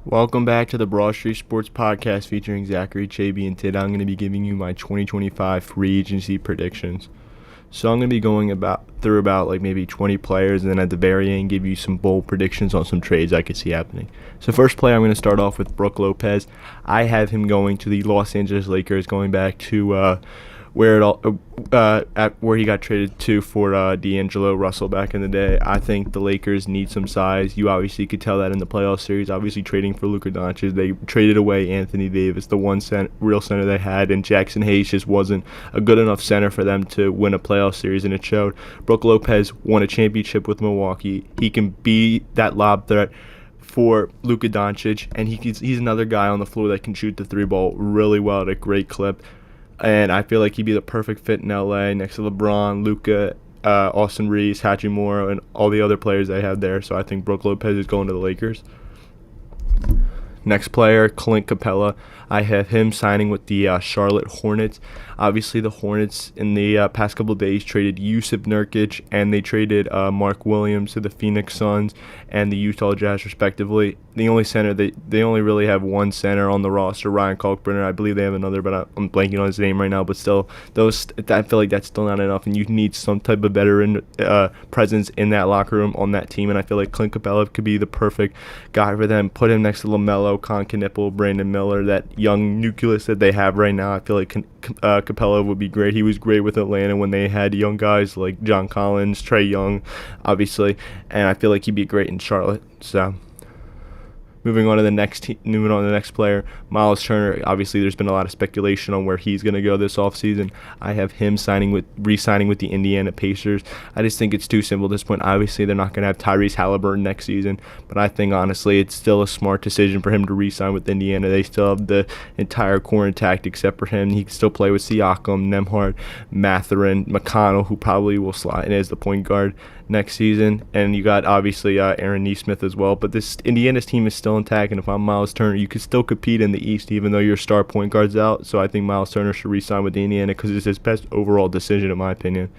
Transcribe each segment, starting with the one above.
Welcome back to the Broad Street Sports Podcast featuring Zachary Chaby, and today I'm going to be giving you my 2025 free agency predictions. So I'm going to be going through about like maybe 20 players, and then at the very end give you some bold predictions on some trades I could see happening. So first player, I'm going to start off with Brook Lopez. I have him going to the Los Angeles Lakers, going back to where he got traded to for D'Angelo Russell back in the day. I think the Lakers need some size. You obviously could tell that in the playoff series. Obviously, trading for Luka Doncic, they traded away Anthony Davis, the one real center they had, and Jackson Hayes just wasn't a good enough center for them to win a playoff series, and it showed. Brook Lopez won a championship with Milwaukee. He can be that lob threat for Luka Doncic, and he's another guy on the floor that can shoot the three ball really well at a great clip. And I feel like he'd be the perfect fit in LA next to LeBron, Luka, Austin Reeves, Hachimura, and all the other players they have there. So I think Brook Lopez is going to the Lakers. Next player, Clint Capella. I have him signing with the Charlotte Hornets. Obviously, the Hornets in the past couple of days traded Yusuf Nurkic, and they traded Mark Williams to the Phoenix Suns and the Utah Jazz, respectively. The only center, they only really have one center on the roster, Ryan Kalkbrenner. I believe they have another, but I'm blanking on his name right now. But still, I feel like that's still not enough, and you need some type of veteran presence in that locker room on that team. And I feel like Clint Capella could be the perfect guy for them. Put him next to LaMelo, Con Knipple, Brandon Miller, that young nucleus that they have right now. I feel like Capella would be great. He was great with Atlanta when they had young guys like John Collins, Trae Young, obviously, and I feel like he'd be great in Charlotte. So moving on to the next player, Miles Turner. Obviously, there's been a lot of speculation on where he's going to go this offseason. I have him re-signing with the Indiana Pacers. I just think it's too simple at this point. Obviously, they're not going to have Tyrese Halliburton next season, but I think, honestly, it's still a smart decision for him to re-sign with Indiana. They still have the entire core intact except for him. He can still play with Siakam, Nembhard, Mathurin, McConnell, who probably will slot in as the point guard next season, and you got obviously Aaron Nesmith as well. But this Indiana's team is still intact, and if I'm Miles Turner, you could still compete in the East even though your star point guard's out. So I think Miles Turner should re-sign with Indiana because it's his best overall decision in my opinion.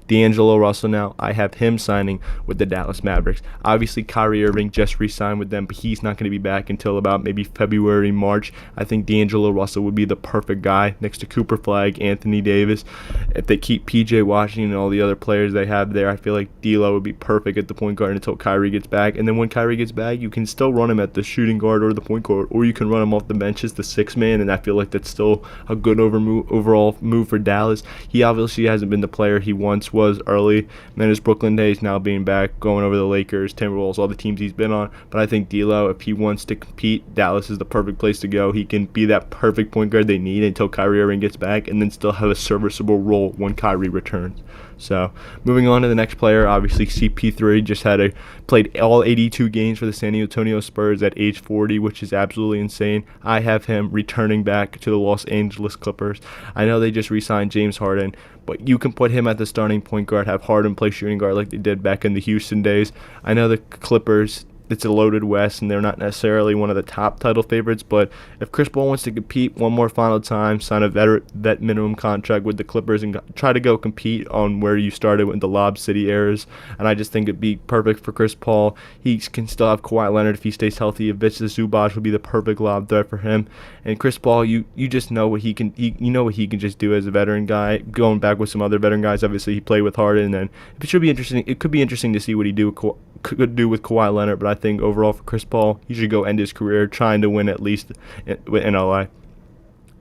D'Angelo Russell now, I have him signing with the Dallas Mavericks. Obviously, Kyrie Irving just re-signed with them, but he's not going to be back until about maybe February, March. I think D'Angelo Russell would be the perfect guy next to Cooper Flag, Anthony Davis. If they keep P.J. Washington and all the other players they have there, I feel like D'Lo would be perfect at the point guard until Kyrie gets back. And then when Kyrie gets back, you can still run him at the shooting guard or the point guard, or you can run him off the bench as the sixth man, and I feel like that's still a good overall move for Dallas. He obviously hasn't been the player he once was early, and then his Brooklyn days now being back, going over the Lakers, Timberwolves, all the teams he's been on. But I think D'Lo, if he wants to compete, Dallas is the perfect place to go. He can be that perfect point guard they need until Kyrie Irving gets back, and then still have a serviceable role when Kyrie returns. So moving on to the next player, obviously CP3 just played all 82 games for the San Antonio Spurs at age 40, which is absolutely insane. I have him returning back to the Los Angeles Clippers. I know they just re-signed James Harden, but you can put him at the starting point guard, have Harden play shooting guard like they did back in the Houston days. I know the Clippers, it's a loaded West, and they're not necessarily one of the top title favorites, but if Chris Paul wants to compete one more final time, sign a vet minimum contract with the Clippers and try to go compete on where you started with the Lob City eras, and I just think it'd be perfect for Chris Paul. He can still have Kawhi Leonard if he stays healthy. Ivica Zubac would be the perfect lob threat for him. And Chris Paul, you just know what he can. You know what he can just do as a veteran guy. Going back with some other veteran guys, obviously he played with Harden, and it should be interesting. It could be interesting to see what he could do with Kawhi Leonard, but I think overall for Chris Paul, he should go end his career trying to win at least in LA.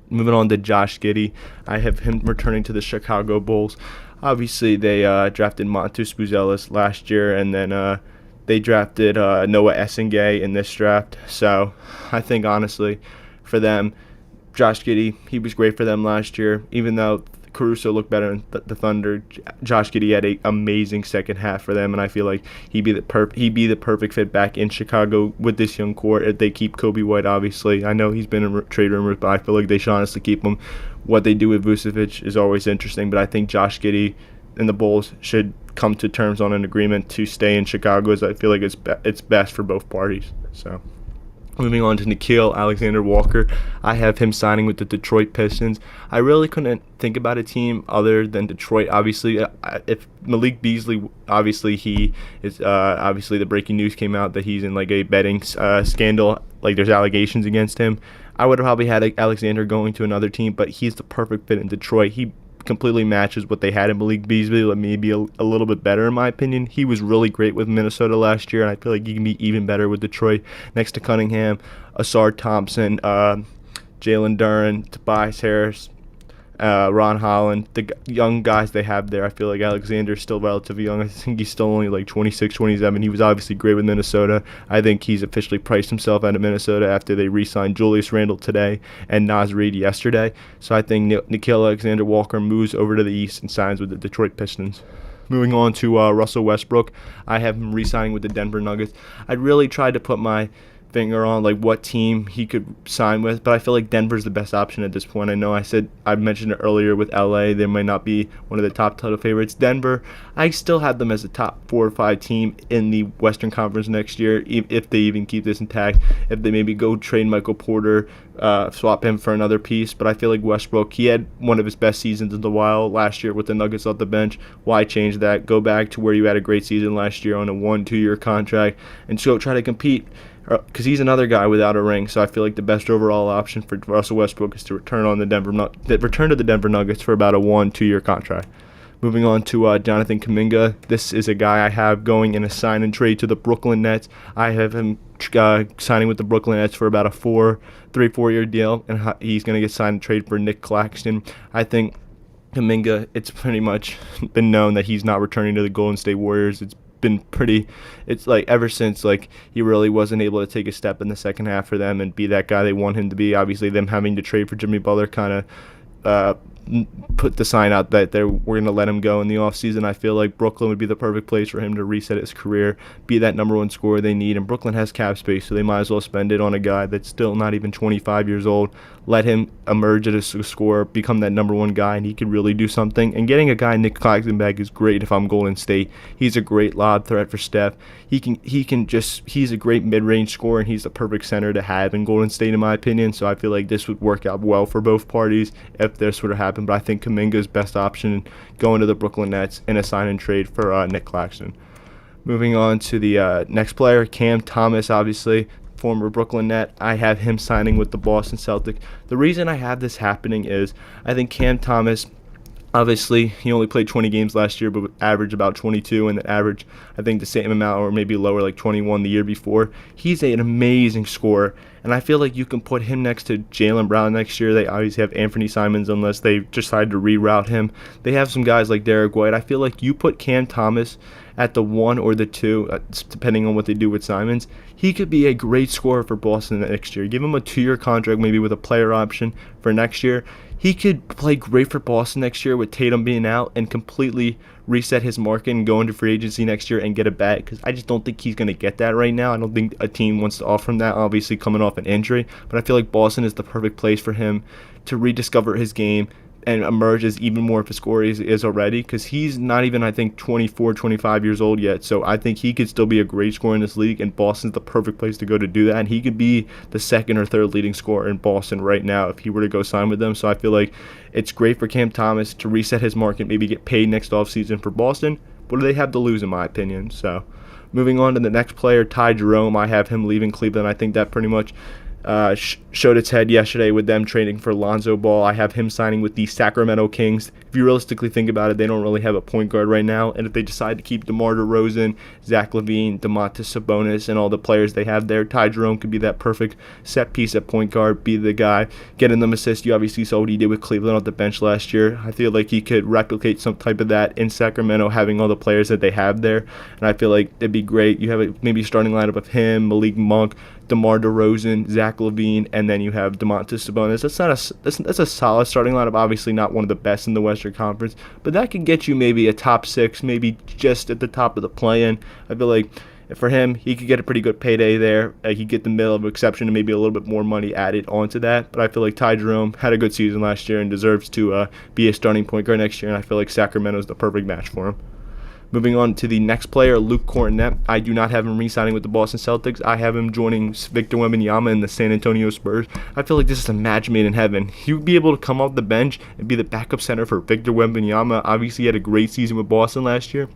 Moving on to Josh Giddey, I have him returning to the Chicago Bulls. Obviously, they drafted Montes Buzelis last year, and then they drafted Noah Essengay in this draft. So I think, honestly, for them, Josh Giddey, he was great for them last year, even though Caruso looked better in the Thunder. Josh Giddey had an amazing second half for them, and I feel like he'd be the perfect fit back in Chicago with this young core if they keep Kobe White, obviously. I know he's been in trade rumors, but I feel like they should honestly keep him. What they do with Vucevic is always interesting, but I think Josh Giddey and the Bulls should come to terms on an agreement to stay in Chicago, as I feel like it's best for both parties. So moving on to Nickeil Alexander-Walker, I have him signing with the Detroit Pistons. I really couldn't think about a team other than Detroit. Obviously, if Malik Beasley, obviously he is. Obviously, the breaking news came out that he's in like a betting scandal like there's allegations against him. I would have probably had Alexander going to another team, but he's the perfect fit in Detroit. He completely matches what they had in Malik Beasley, maybe a little bit better in my opinion. He was really great with Minnesota last year, and I feel like he can be even better with Detroit. Next to Cunningham, Asar Thompson, Jalen Duren, Tobias Harris, Ron Holland, the young guys they have there. I feel like Alexander's still relatively young. I think he's still only like 26, 27. He was obviously great with Minnesota. I think he's officially priced himself out of Minnesota after they re-signed Julius Randle today and Naz Reid yesterday. So I think Nickeil Alexander-Walker moves over to the East and signs with the Detroit Pistons. Moving on to Russell Westbrook, I have him re-signing with the Denver Nuggets. I'd really tried to put my finger on like what team he could sign with, but I feel like Denver's the best option at this point. I know I mentioned it earlier with LA, they might not be one of the top title favorites. Denver, I still have them as a top 4 or 5 team in the Western Conference next year, if they even keep this intact. If they maybe go trade Michael Porter, swap him for another piece. But I feel like Westbrook, he had one of his best seasons in a while last year with the Nuggets off the bench. Why change that? Go back to where you had a great season last year on a 1-2 year contract and so try to compete, because he's another guy without a ring. So I feel like the best overall option for Russell Westbrook is to return to the Denver Nuggets for about a 1-2 year contract. Moving on to Jonathan Kuminga. This is a guy I have going in a sign and trade to the Brooklyn Nets. I have him signing with the Brooklyn Nets for about a 3-4 year deal, and he's going to get signed and trade for Nick Claxton. I think Kuminga, it's pretty much been known that he's not returning to the Golden State Warriors. It's like ever since like he really wasn't able to take a step in the second half for them and be that guy they want him to be. Obviously, them having to trade for Jimmy Butler kind of put the sign out that we're going to let him go in the offseason. I feel like Brooklyn would be the perfect place for him to reset his career, be that number one scorer they need. And Brooklyn has cap space, so they might as well spend it on a guy that's still not even 25 years old. Let him emerge as a scorer, become that number one guy, and he could really do something. And getting a guy Nick Claxton back is great if I'm Golden State. He's a great lob threat for Steph. He's a great mid-range scorer, and he's the perfect center to have in Golden State, in my opinion. So I feel like this would work out well for both parties if this were to happen. But I think Kuminga's best option going to the Brooklyn Nets in a sign and trade for Nick Claxton. Moving on to the next player, Cam Thomas, obviously former Brooklyn Net. I have him signing with the Boston Celtics. The reason I have this happening is I think Cam Thomas, obviously, he only played 20 games last year, but averaged about 22, and the average, I think, the same amount or maybe lower, like 21 the year before. He's an amazing scorer, and I feel like you can put him next to Jaylen Brown next year. They obviously have Anthony Simons unless they decide to reroute him. They have some guys like Derek White. I feel like you put Cam Thomas at the 1 or the 2, depending on what they do with Simons. He could be a great scorer for Boston next year. Give him a 2-year contract, maybe with a player option for next year. He could play great for Boston next year with Tatum being out and completely reset his market and go into free agency next year and get a bag, because I just don't think he's going to get that right now. I don't think a team wants to offer him that, obviously coming off an injury. But I feel like Boston is the perfect place for him to rediscover his game and emerge as even more of a scorer is already, because he's not even, I think, 24, 25 years old yet. So I think he could still be a great scorer in this league, and Boston's the perfect place to go to do that. And he could be the second or third leading scorer in Boston right now if he were to go sign with them. So I feel like it's great for Cam Thomas to reset his market, maybe get paid next offseason for Boston. What do they have to lose, in my opinion? So moving on to the next player, Ty Jerome. I have him leaving Cleveland. I think that pretty much showed its head yesterday with them trading for Lonzo Ball. I have him signing with the Sacramento Kings. If you realistically think about it, they don't really have a point guard right now, and if they decide to keep DeMar DeRozan, Zach LaVine, Domantas Sabonis, and all the players they have there, Ty Jerome could be that perfect set piece at point guard, be the guy getting them assists. You obviously saw what he did with Cleveland off the bench last year. I feel like he could replicate some type of that in Sacramento, having all the players that they have there, and I feel like it'd be great. You have maybe a starting lineup of him, Malik Monk, DeMar DeRozan, Zach LaVine, and then you have Domantas Sabonis. That's a solid starting lineup. Obviously not one of the best in the Western Conference, but that could get you maybe a top 6, maybe just at the top of the play-in. I feel like for him, he could get a pretty good payday there. He could get the middle of exception and maybe a little bit more money added onto that. But I feel like Ty Jerome had a good season last year and deserves to be a starting point guard next year, and I feel like Sacramento's the perfect match for him. Moving on to the next player, Luke Kornet. I do not have him re-signing with the Boston Celtics. I have him joining Victor Wembanyama in the San Antonio Spurs. I feel like this is a match made in heaven. He would be able to come off the bench and be the backup center for Victor Wembanyama. Obviously, he had a great season with Boston last year.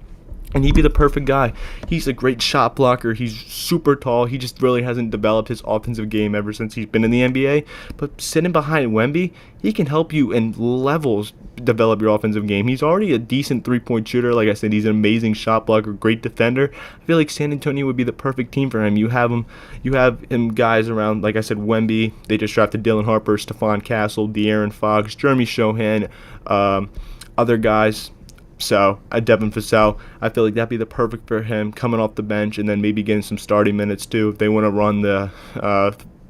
And he'd be the perfect guy. He's a great shot blocker. He's super tall. He just really hasn't developed his offensive game ever since he's been in the NBA. But sitting behind Wemby, he can help you in levels develop your offensive game. He's already a decent three-point shooter. Like I said, he's an amazing shot blocker, great defender. I feel like San Antonio would be the perfect team for him. You have him guys around, like I said, Wemby. They just drafted Dylan Harper, Stephon Castle, De'Aaron Fox, Jeremy Shohan, other guys. So, Devin Vassell, I feel like that'd be the perfect for him, coming off the bench and then maybe getting some starting minutes too if they want to run the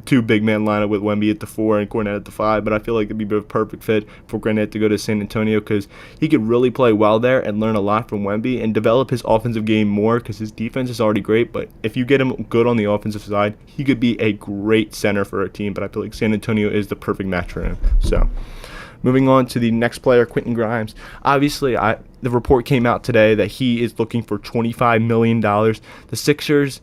two big man lineup with Wemby at the 4 and Kornet at the 5. But I feel like it'd be a perfect fit for Kornet to go to San Antonio because he could really play well there and learn a lot from Wemby and develop his offensive game more because his defense is already great. But if you get him good on the offensive side, he could be a great center for a team. But I feel like San Antonio is the perfect match for him. So, moving on to the next player, Quentin Grimes. Obviously, the report came out today that he is looking for $25 million. The Sixers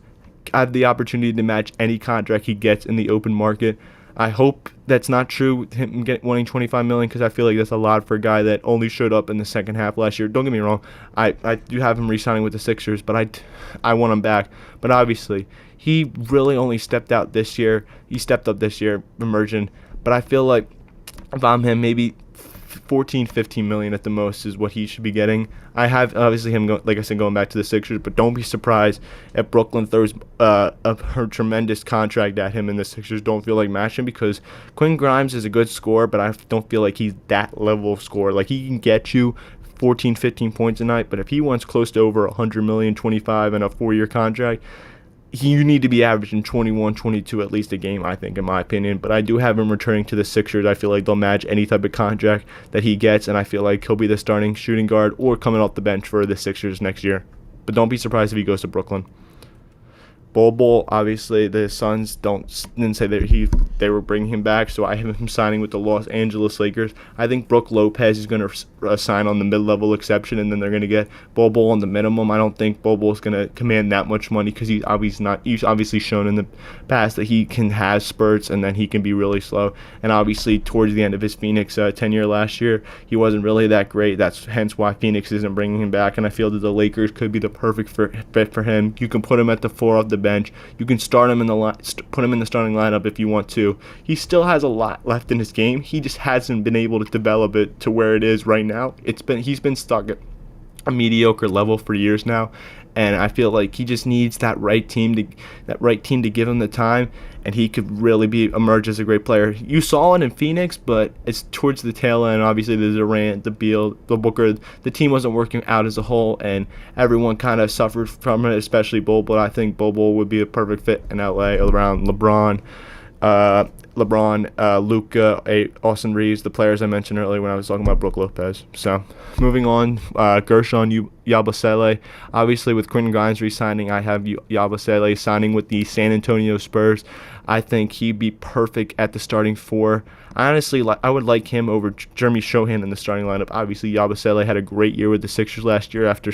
have the opportunity to match any contract he gets in the open market. I hope that's not true, him wanting $25 million, because I feel like that's a lot for a guy that only showed up in the second half last year. Don't get me wrong, I do have him re-signing with the Sixers, but I want him back. But obviously, he really only stepped out this year. He stepped up this year, emerging. But I feel like if I'm him, maybe 14, 15 million at the most is what he should be getting. I have obviously him, like I said, going back to the Sixers, but don't be surprised if Brooklyn throws her tremendous contract at him and the Sixers don't feel like matching, because Quentin Grimes is a good scorer, but I don't feel like he's that level of scorer. Like, he can get you 14, 15 points a night, but if he wants close to over 100 million, 25 and a 4-year contract, you need to be averaging 21, 22 at least a game, I think, in my opinion. But I do have him returning to the Sixers. I feel like they'll match any type of contract that he gets, and I feel like he'll be the starting shooting guard or coming off the bench for the Sixers next year. But don't be surprised if he goes to Brooklyn. Bol, obviously, the Suns didn't say that they were bringing him back, so I have him signing with the Los Angeles Lakers. I think Brook Lopez is going to sign on the mid-level exception, and then they're going to get Bol on the minimum. I don't think Bol is going to command that much money because he's obviously shown in the past that he can have spurts and then he can be really slow. And obviously, towards the end of his Phoenix tenure last year, he wasn't really that great. That's hence why Phoenix isn't bringing him back, and I feel that the Lakers could be the perfect fit for him. You can put him at the 4 of the bench. You can start him put him in the starting lineup if you want to. He still has a lot left in his game. He just hasn't been able to develop it to where it is right now. He's been stuck at a mediocre level for years now, and I feel like he just needs that right team to give him the time, and he could really emerge as a great player. You saw it in Phoenix, but it's towards the tail end. Obviously, the Durant, the Beal, the Booker, the team wasn't working out as a whole, and everyone kind of suffered from it, especially Bol. But I think Bol would be a perfect fit in LA around LeBron, Luka, Austin Reeves, the players I mentioned earlier when I was talking about Brook Lopez. So, moving on, Gershon Yabusele. Obviously, with Quentin Grimes re-signing, I have Yabusele signing with the San Antonio Spurs. I think he'd be perfect at the starting 4. Honestly, I would like him over Jeremy Shohan in the starting lineup. Obviously, Yabusele had a great year with the Sixers last year after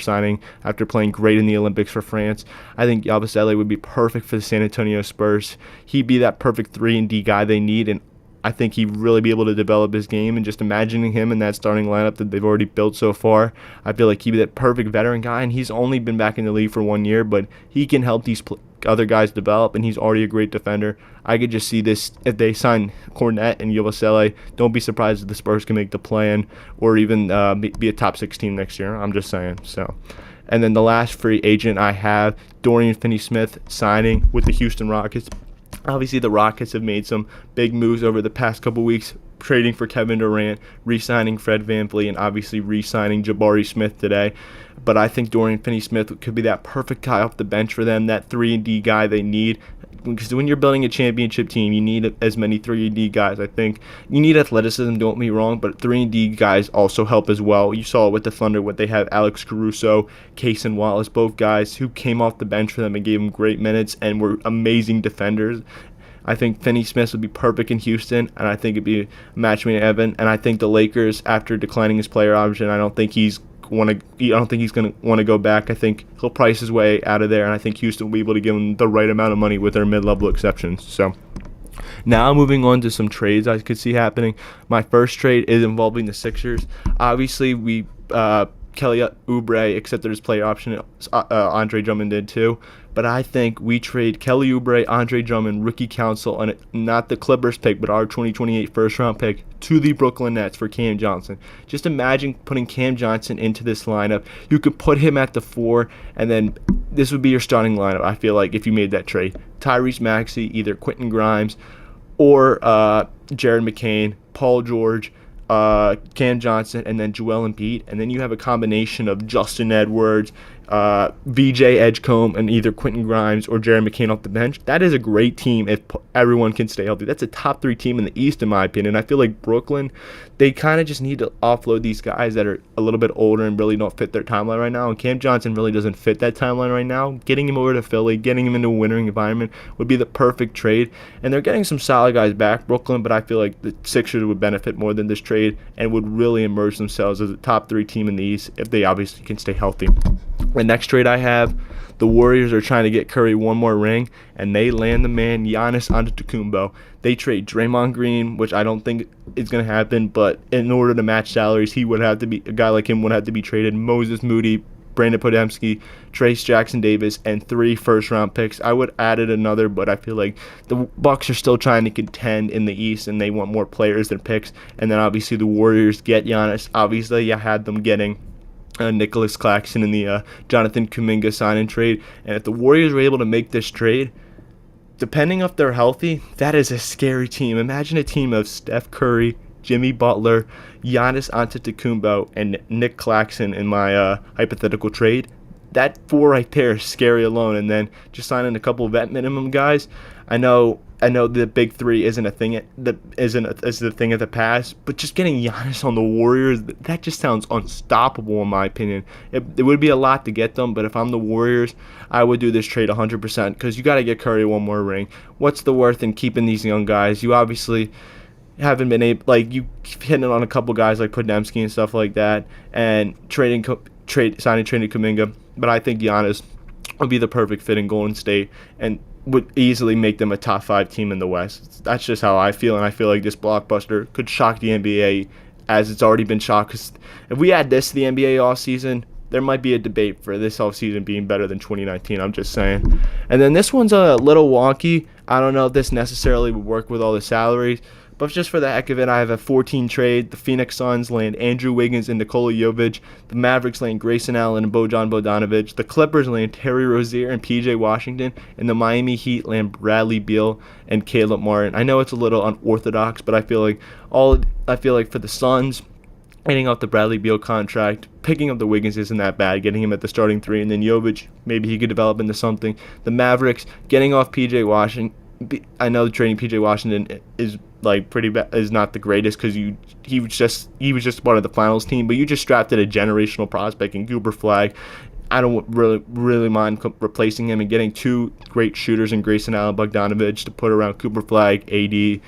playing great in the Olympics for France. I think Yabusele would be perfect for the San Antonio Spurs. He'd be that perfect 3-and-D guy they need, and I think he'd really be able to develop his game. And just imagining him in that starting lineup that they've already built so far, I feel like he'd be that perfect veteran guy. And he's only been back in the league for 1 year, but he can help these other guys develop, and he's already a great defender. I could just see this, if they sign Kornet and Yabusele, don't be surprised if the Spurs can make the play-in or even be a top 6 team next year. I'm just saying. So, and then the last free agent I have, Dorian Finney-Smith signing with the Houston Rockets. Obviously, the Rockets have made some big moves over the past couple weeks, trading for Kevin Durant, re-signing Fred VanVleet, and obviously re-signing Jabari Smith today. But I think Dorian Finney-Smith could be that perfect guy off the bench for them, that 3-and-D guy they need. Because when you're building a championship team, you need as many 3-and-D guys. I think you need athleticism, don't get me wrong, but 3-and-D guys also help as well. You saw it with the Thunder, what they have Alex Caruso, Cason Wallace, both guys who came off the bench for them and gave them great minutes and were amazing defenders. I think Finney-Smith would be perfect in Houston, and I think it'd be a match made in heaven. And I think the Lakers, after declining his player option, I don't think he's going to want to go back. I think he'll price his way out of there, and I think Houston will be able to give him the right amount of money with their mid-level exceptions. So, now moving on to some trades I could see happening. My first trade is involving the Sixers. Obviously, we Kelly Oubre accepted his player option. Andre Drummond did too. But I think we trade Kelly Oubre, Andre Drummond, rookie council, and not the Clippers pick, but our 2028 first-round pick to the Brooklyn Nets for Cam Johnson. Just imagine putting Cam Johnson into this lineup. You could put him at the 4, and then this would be your starting lineup, I feel like, if you made that trade. Tyrese Maxey, either Quentin Grimes or Jared McCain, Paul George, Cam Johnson, and then Joel Embiid. And then you have a combination of Justin Edwards, VJ Edgecombe, and either Quentin Grimes or Jared McCain off the bench. That is a great team if everyone can stay healthy. That's a top 3 team in the East, in my opinion. I feel like Brooklyn, they kind of just need to offload these guys that are a little bit older and really don't fit their timeline right now. And Cam Johnson really doesn't fit that timeline right now. Getting him over to Philly, getting him into a winning environment would be the perfect trade. And they're getting some solid guys back, Brooklyn, but I feel like the Sixers would benefit more than this trade and would really emerge themselves as a top 3 team in the East if they obviously can stay healthy. The next trade I have, the Warriors are trying to get Curry one more ring, and they land the man Giannis Antetokounmpo. They trade Draymond Green, which I don't think is going to happen, but in order to match salaries, a guy like him would have to be traded. Moses Moody, Brandon Podemski, Trace Jackson Davis, and 3 first-round picks. I would added another, but I feel like the Bucks are still trying to contend in the East, and they want more players than picks. And then obviously the Warriors get Giannis. Obviously, I had them getting Nicholas Claxton in the Jonathan Kuminga sign-and trade. And if the Warriors were able to make this trade, depending if they're healthy, that is a scary team. Imagine a team of Steph Curry, Jimmy Butler, Giannis Antetokounmpo, and Nick Claxton in my hypothetical trade. That 4 right there is scary alone. And then just signing a couple of vet minimum guys. I know the big 3 isn't a thing is the thing of the past, but just getting Giannis on the Warriors, that just sounds unstoppable in my opinion. It would be a lot to get them, but if I'm the Warriors, I would do this trade 100% because you got to get Curry one more ring. What's the worth in keeping these young guys? You obviously haven't been able, like, you hitting on a couple guys like Podemski and stuff like that, and signing Kuminga, but I think Giannis would be the perfect fit in Golden State and would easily make them a top 5 team in the West. That's just how I feel, and I feel like this blockbuster could shock the NBA as it's already been shocked. Because if we add this to the NBA offseason, there might be a debate for this offseason being better than 2019. I'm just saying. And then this one's a little wonky. I don't know if this necessarily would work with all the salaries. But just for the heck of it, I have a 14 trade. The Phoenix Suns land Andrew Wiggins and Nikola Jovic. The Mavericks land Grayson Allen and Bojan Bogdanovic. The Clippers land Terry Rozier and PJ Washington. And the Miami Heat land Bradley Beal and Caleb Martin. I know it's a little unorthodox, but I feel like for the Suns, getting off the Bradley Beal contract, picking up the Wiggins isn't that bad, getting him at the starting 3, and then Jovic, maybe he could develop into something. The Mavericks, getting off PJ Washington. I know trading PJ Washington is like pretty bad, is not the greatest because he was just part of the finals team, but you just drafted a generational prospect in Cooper Flag. I don't really mind replacing him and getting 2 great shooters in Grayson Allen, Bogdanovic to put around Cooper Flag, AD.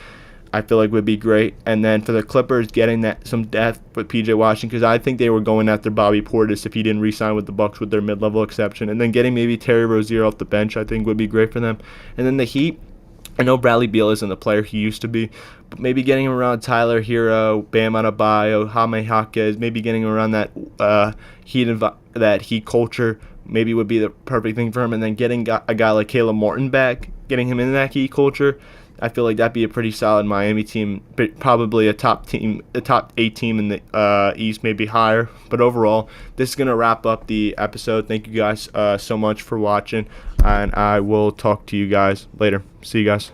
I feel like would be great. And then for the Clippers, getting that some depth with PJ Washington, because I think they were going after Bobby Portis if he didn't re-sign with the Bucks with their mid-level exception. And then getting maybe Terry Rozier off the bench, I think would be great for them. And then the Heat, I know Bradley Beal isn't the player he used to be, but maybe getting him around Tyler Hero, Bam Adebayo, Jaime Jaquez, maybe getting him around that Heat culture maybe would be the perfect thing for him. And then getting a guy like Caleb Martin back, getting him in that Heat culture, I feel like that'd be a pretty solid Miami team, probably a top 8 team in the East, maybe higher. But overall, this is going to wrap up the episode. Thank you guys so much for watching, and I will talk to you guys later. See you guys.